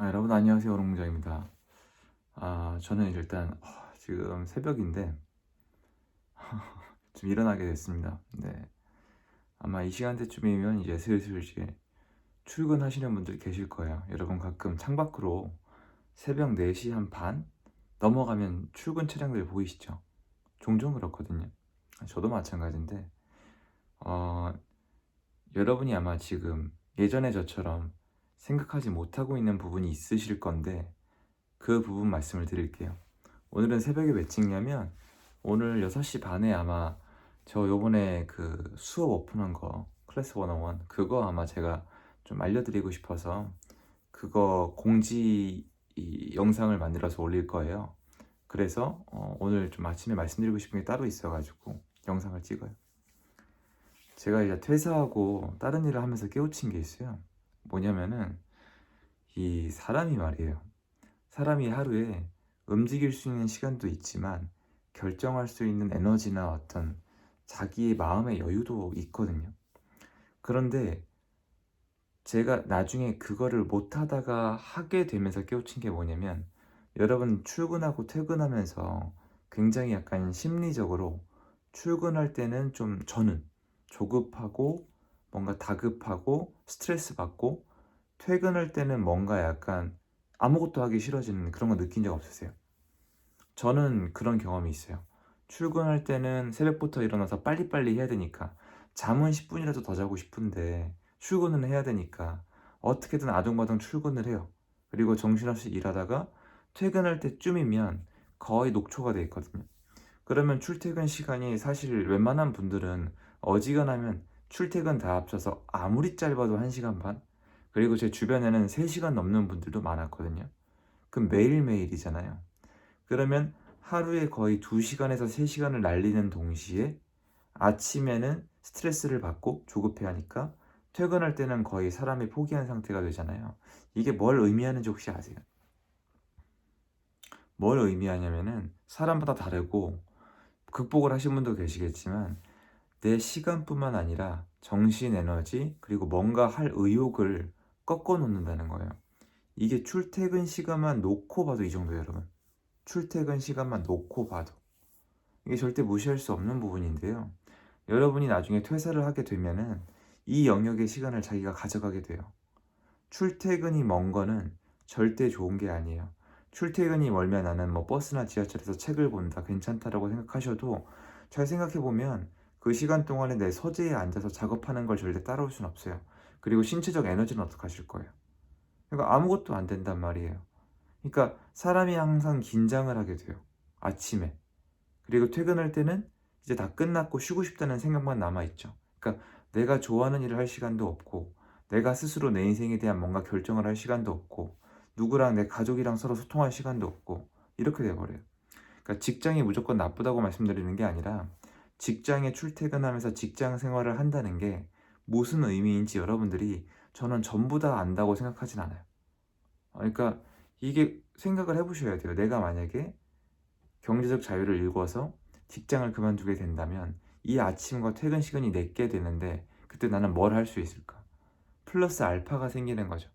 여러분 안녕하세요. 오롱무장입니다. 저는 일단 지금 새벽인데 좀 일어나게 됐습니다. 네. 아마 이 시간대쯤이면 이제 슬슬 이제 출근하시는 분들 계실 거예요. 여러분 가끔 창밖으로 새벽 4시 한 반 넘어가면 출근 차량들 보이시죠? 종종 그렇거든요. 저도 마찬가지인데 어, 여러분이 아마 지금 예전에 저처럼 생각하지 못하고 있는 부분이 있으실 건데 그 부분 말씀을 드릴게요. 오늘은 새벽에 왜 찍냐면 오늘 6시 반에 아마 저 요번에 그 수업 오픈한 거 클래스 101 그거 아마 제가 좀 알려드리고 싶어서 그거 공지 영상을 만들어서 올릴 거예요. 그래서 오늘 좀 아침에 말씀드리고 싶은 게 따로 있어가지고 영상을 찍어요. 제가 이제 퇴사하고 다른 일을 하면서 깨우친 게 있어요. 뭐냐면은 이 사람이 말이에요. 사람이 하루에 움직일 수 있는 시간도 있지만 결정할 수 있는 에너지나 어떤 자기의 마음의 여유도 있거든요. 그런데 제가 나중에 그거를 못하다가 하게 되면서 깨우친 게 뭐냐면 여러분 출근하고 퇴근하면서 굉장히 약간 심리적으로 출근할 때는 좀 저는 조급하고 뭔가 다급하고 스트레스 받고 퇴근할 때는 뭔가 약간 아무것도 하기 싫어지는 그런 거 느낀 적 없으세요? 저는 그런 경험이 있어요. 출근할 때는 새벽부터 일어나서 빨리빨리 해야 되니까 잠은 10분이라도 더 자고 싶은데 출근은 해야 되니까 어떻게든 아둥바둥 출근을 해요. 그리고 정신없이 일하다가 퇴근할 때쯤이면 거의 녹초가 돼 있거든요. 그러면 출퇴근 시간이 사실 웬만한 분들은 어지간하면 출퇴근 다 합쳐서 아무리 짧아도 1시간 반? 그리고 제 주변에는 3시간 넘는 분들도 많았거든요. 그럼 매일매일이잖아요. 그러면 하루에 거의 2시간에서 3시간을 날리는 동시에 아침에는 스트레스를 받고 조급해 하니까 퇴근할 때는 거의 사람이 포기한 상태가 되잖아요. 이게 뭘 의미하는지 혹시 아세요? 뭘 의미하냐면은 사람마다 다르고 극복을 하신 분도 계시겠지만 내 시간뿐만 아니라 정신 에너지 그리고 뭔가 할 의욕을 꺾어 놓는다는 거예요. 이게 출퇴근 시간만 놓고 봐도 이 정도예요, 여러분. 출퇴근 시간만 놓고 봐도. 이게 절대 무시할 수 없는 부분인데요. 여러분이 나중에 퇴사를 하게 되면은 이 영역의 시간을 자기가 가져가게 돼요. 출퇴근이 먼 거는 절대 좋은 게 아니에요. 출퇴근이 멀면 나는 뭐 버스나 지하철에서 책을 본다, 괜찮다라고 생각하셔도 잘 생각해보면 그 시간 동안에 내 서재에 앉아서 작업하는 걸 절대 따라올 순 없어요. 그리고 신체적 에너지는 어떡하실 거예요? 그러니까 아무것도 안 된단 말이에요. 그러니까 사람이 항상 긴장을 하게 돼요. 아침에. 그리고 퇴근할 때는 이제 다 끝났고 쉬고 싶다는 생각만 남아있죠. 그러니까 내가 좋아하는 일을 할 시간도 없고, 내가 스스로 내 인생에 대한 뭔가 결정을 할 시간도 없고, 누구랑 내 가족이랑 서로 소통할 시간도 없고, 이렇게 돼버려요. 그러니까 직장이 무조건 나쁘다고 말씀드리는 게 아니라, 직장에 출퇴근하면서 직장 생활을 한다는 게 무슨 의미인지 여러분들이 저는 전부 다 안다고 생각하진 않아요. 그러니까 이게 생각을 해보셔야 돼요. 내가 만약에 경제적 자유를 일궈서 직장을 그만두게 된다면 이 아침과 퇴근 시간이 내게 되는데 그때 나는 뭘 할 수 있을까? 플러스 알파가 생기는 거죠.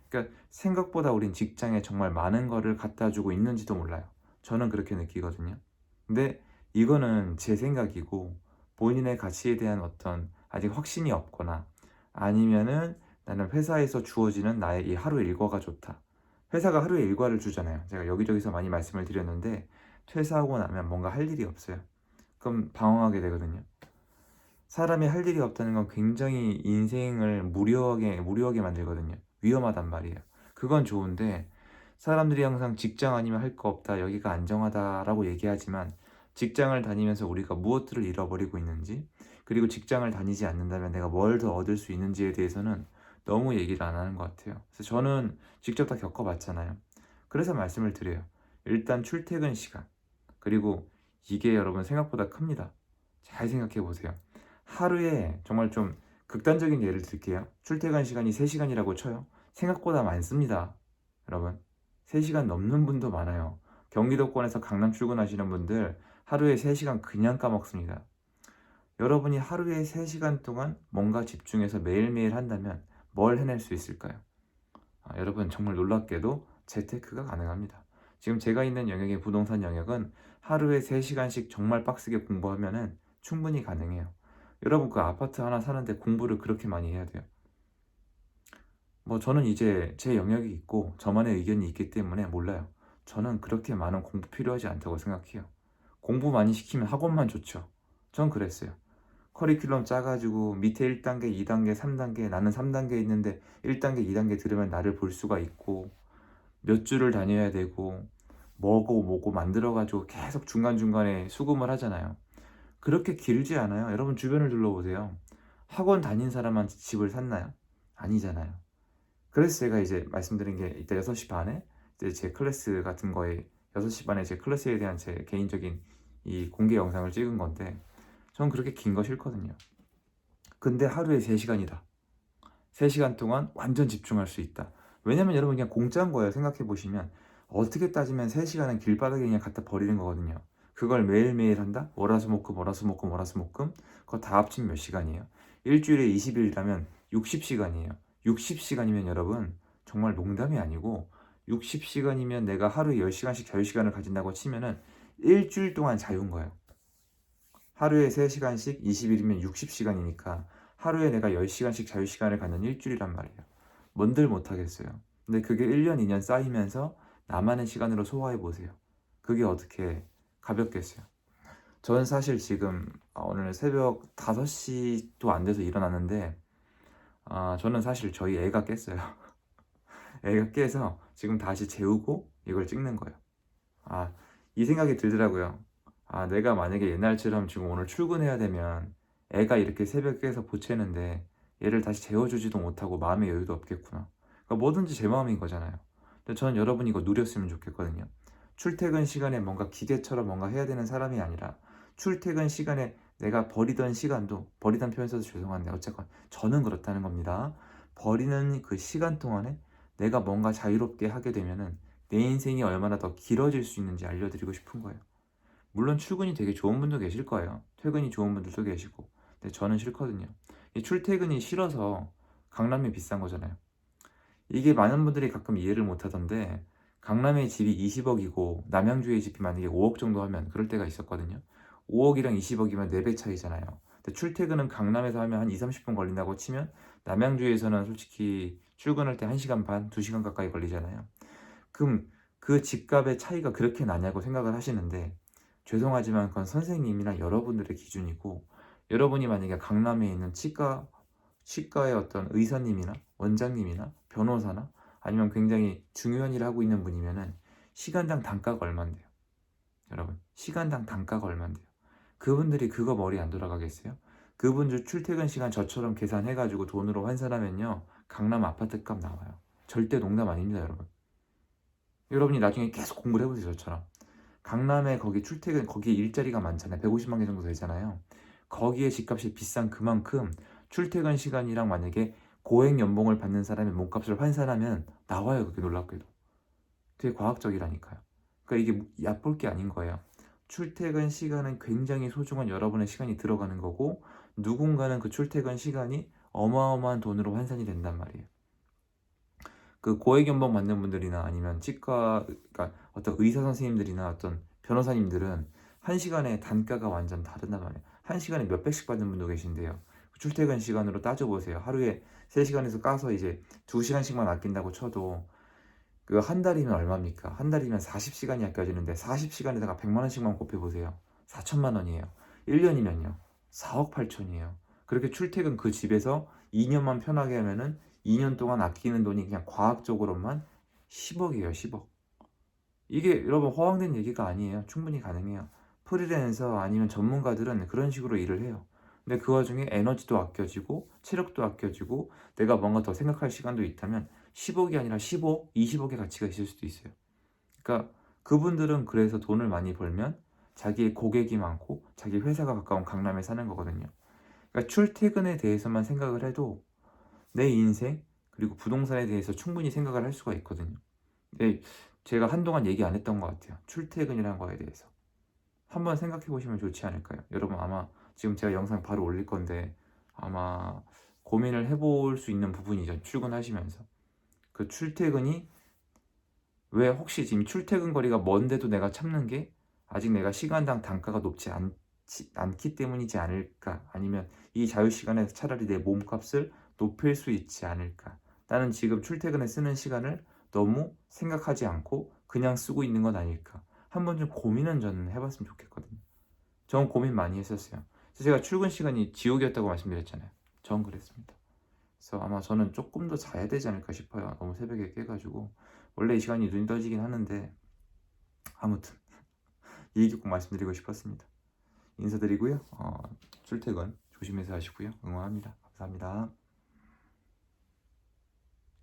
그러니까 생각보다 우린 직장에 정말 많은 거를 갖다 주고 있는지도 몰라요. 저는 그렇게 느끼거든요. 근데 이거는 제 생각이고 본인의 가치에 대한 어떤 아직 확신이 없거나 아니면은 나는 회사에서 주어지는 나의 이 하루 일과가 좋다. 회사가 하루에 일과를 주잖아요. 제가 여기저기서 많이 말씀을 드렸는데 퇴사하고 나면 뭔가 할 일이 없어요. 그럼 방황하게 되거든요. 사람이 할 일이 없다는 건 굉장히 인생을 무료하게 만들거든요. 위험하단 말이에요. 그건 좋은데 사람들이 항상 직장 아니면 할 거 없다, 여기가 안정하다라고 얘기하지만 직장을 다니면서 우리가 무엇들을 잃어버리고 있는지 그리고 직장을 다니지 않는다면 내가 뭘 더 얻을 수 있는지에 대해서는 너무 얘기를 안 하는 것 같아요. 그래서 저는 직접 다 겪어봤잖아요. 그래서 말씀을 드려요. 일단 출퇴근 시간 그리고 이게 여러분 생각보다 큽니다. 잘 생각해 보세요. 하루에 정말 좀 극단적인 예를 들게요. 출퇴근 시간이 3시간이라고 쳐요. 생각보다 많습니다. 여러분. 3시간 넘는 분도 많아요. 경기도권에서 강남 출근하시는 분들 하루에 3시간 그냥 까먹습니다. 여러분이 하루에 3시간 동안 뭔가 집중해서 매일매일 한다면 뭘 해낼 수 있을까요? 여러분 정말 놀랍게도 재테크가 가능합니다. 지금 제가 있는 영역의 부동산 영역은 하루에 3시간씩 정말 빡세게 공부하면은 충분히 가능해요. 여러분 그 아파트 하나 사는데 공부를 그렇게 많이 해야 돼요? 뭐 저는 이제 제 영역이 있고 저만의 의견이 있기 때문에 몰라요. 저는 그렇게 많은 공부 필요하지 않다고 생각해요. 공부 많이 시키면 학원만 좋죠. 전 그랬어요. 커리큘럼 짜 가지고 밑에 1단계, 2단계, 3단계, 나는 3단계에 있는데 1단계, 2단계 들으면 나를 볼 수가 있고 몇 주를 다녀야 되고 뭐고 뭐고 만들어 가지고 계속 중간중간에 수긍을 하잖아요. 그렇게 길지 않아요. 여러분 주변을 둘러보세요. 학원 다닌 사람한테 집을 샀나요? 아니잖아요. 그래서 제가 이제 말씀드린 게 이따 6시 반에 이제 제 클래스 같은 거에 6시 반에 제 클래스에 대한 제 개인적인 이 공개 영상을 찍은 건데 저는 그렇게 긴 거 싫거든요. 근데 하루에 3시간이다. 3시간 동안 완전 집중할 수 있다. 왜냐면 여러분 그냥 공짜인 거예요. 생각해 보시면 어떻게 따지면 3시간은 길바닥에 그냥 갖다 버리는 거거든요. 그걸 매일매일 한다? 월화수목금 월화수목금 월화수목금 그거 다 합치면 몇 시간이에요? 일주일에 20일이라면 60시간이에요. 60시간이면 여러분 정말 농담이 아니고 60시간이면 내가 하루에 10시간씩 자유시간을 가진다고 치면은 일주일 동안 자유인 거예요. 하루에 3시간씩 20일이면 60시간이니까 하루에 내가 10시간씩 자유시간을 갖는 일주일이란 말이에요. 뭔들 못하겠어요. 근데 그게 1년, 2년 쌓이면서 나만의 시간으로 소화해보세요. 그게 어떻게 가볍겠어요. 저는 사실 지금 오늘 새벽 5시도 안 돼서 일어났는데 저는 사실 저희 애가 깼어요. 애가 깨서 지금 다시 재우고 이걸 찍는 거예요. 이 생각이 들더라고요. 내가 만약에 옛날처럼 지금 오늘 출근해야 되면 애가 이렇게 새벽에 깨서 보채는데 얘를 다시 재워주지도 못하고 마음의 여유도 없겠구나. 그러니까 뭐든지 제 마음인 거잖아요. 근데 저는 여러분이 이거 누렸으면 좋겠거든요. 출퇴근 시간에 뭔가 기계처럼 뭔가 해야 되는 사람이 아니라 출퇴근 시간에 내가 버리던 시간도 버리던 표현 써서 죄송한데 어쨌건 저는 그렇다는 겁니다. 버리는 그 시간 동안에 내가 뭔가 자유롭게 하게 되면은 내 인생이 얼마나 더 길어질 수 있는지 알려드리고 싶은 거예요. 물론 출근이 되게 좋은 분도 계실 거예요. 퇴근이 좋은 분들도 계시고. 근데 저는 싫거든요. 이 출퇴근이 싫어서 강남이 비싼 거잖아요. 이게 많은 분들이 가끔 이해를 못 하던데 강남의 집이 20억이고 남양주의 집이 만약에 5억 정도 하면 그럴 때가 있었거든요. 5억이랑 20억이면 4배 차이잖아요. 근데 출퇴근은 강남에서 하면 한 2, 30분 걸린다고 치면 남양주에서는 솔직히 출근할 때 1시간 반, 2시간 가까이 걸리잖아요. 그럼 그 집값의 차이가 그렇게 나냐고 생각을 하시는데 죄송하지만 그건 선생님이나 여러분들의 기준이고 여러분이 만약에 강남에 있는 치과의 어떤 의사님이나 원장님이나 변호사나 아니면 굉장히 중요한 일을 하고 있는 분이면은 시간당 단가가 얼만데요? 여러분 시간당 단가가 얼만데요? 그분들이 그거 머리 안 돌아가겠어요? 그분들 출퇴근 시간 저처럼 계산해가지고 돈으로 환산하면요 강남 아파트 값 나와요. 절대 농담 아닙니다 여러분. 여러분이 나중에 계속 공부를 해보세요 저처럼. 강남에 거기 출퇴근 거기 일자리가 많잖아요. 150만 개 정도 되잖아요. 거기에 집값이 비싼 그만큼 출퇴근 시간이랑 만약에 고액 연봉을 받는 사람의 몸값을 환산하면 나와요. 그게 놀랍게도. 되게 과학적이라니까요. 그러니까 이게 얕볼 게 아닌 거예요. 출퇴근 시간은 굉장히 소중한 여러분의 시간이 들어가는 거고 누군가는 그 출퇴근 시간이 어마어마한 돈으로 환산이 된단 말이에요. 그 고액 연봉 받는 분들이나 아니면 치과 그러니까 어떤 의사 선생님들이나 어떤 변호사님들은 한 시간에 단가가 완전 다르단 말이에요. 한 시간에 몇 백씩 받는 분도 계신데요. 출퇴근 시간으로 따져보세요. 하루에 3시간에서 까서 이제 2시간씩만 아낀다고 쳐도 그 한 달이면 얼마입니까? 한 달이면 40시간이 아껴지는데 40시간에다가 100만 원씩만 곱해보세요. 4천만 원이에요. 1년이면요. 4억 8천이에요. 그렇게 출퇴근 그 집에서 2년만 편하게 하면은 2년 동안 아끼는 돈이 그냥 과학적으로만 10억이에요. 10억. 이게 여러분 허황된 얘기가 아니에요. 충분히 가능해요. 프리랜서 아니면 전문가들은 그런 식으로 일을 해요. 근데 그 와중에 에너지도 아껴지고 체력도 아껴지고 내가 뭔가 더 생각할 시간도 있다면 10억이 아니라 15억, 20억의 가치가 있을 수도 있어요. 그러니까 그분들은 그래서 돈을 많이 벌면 자기의 고객이 많고 자기 회사가 가까운 강남에 사는 거거든요. 그러니까 출퇴근에 대해서만 생각을 해도 내 인생 그리고 부동산에 대해서 충분히 생각을 할 수가 있거든요. 근데 제가 한동안 얘기 안 했던 것 같아요. 출퇴근이라는 거에 대해서. 한번 생각해 보시면 좋지 않을까요? 여러분 아마 지금 제가 영상 바로 올릴 건데 아마 고민을 해볼 수 있는 부분이죠. 출근하시면서. 그 출퇴근이 왜 혹시 지금 출퇴근 거리가 먼데도 내가 참는 게 아직 내가 시간당 단가가 높지 않기 때문이지 않을까? 아니면 이 자유시간에서 차라리 내 몸값을 높일 수 있지 않을까? 나는 지금 출퇴근에 쓰는 시간을 너무 생각하지 않고 그냥 쓰고 있는 건 아닐까? 한 번쯤 고민은 저는 해봤으면 좋겠거든요. 전 고민 많이 했었어요. 그래서 제가 출근 시간이 지옥이었다고 말씀드렸잖아요. 전 그랬습니다. 그래서 아마 저는 조금 더 자야 되지 않을까 싶어요. 너무 새벽에 깨가지고. 원래 이 시간이 눈이 떠지긴 하는데 아무튼 이 얘기 꼭 말씀드리고 싶었습니다. 인사드리고요. 출퇴근 조심해서 하시고요. 응원합니다. 감사합니다.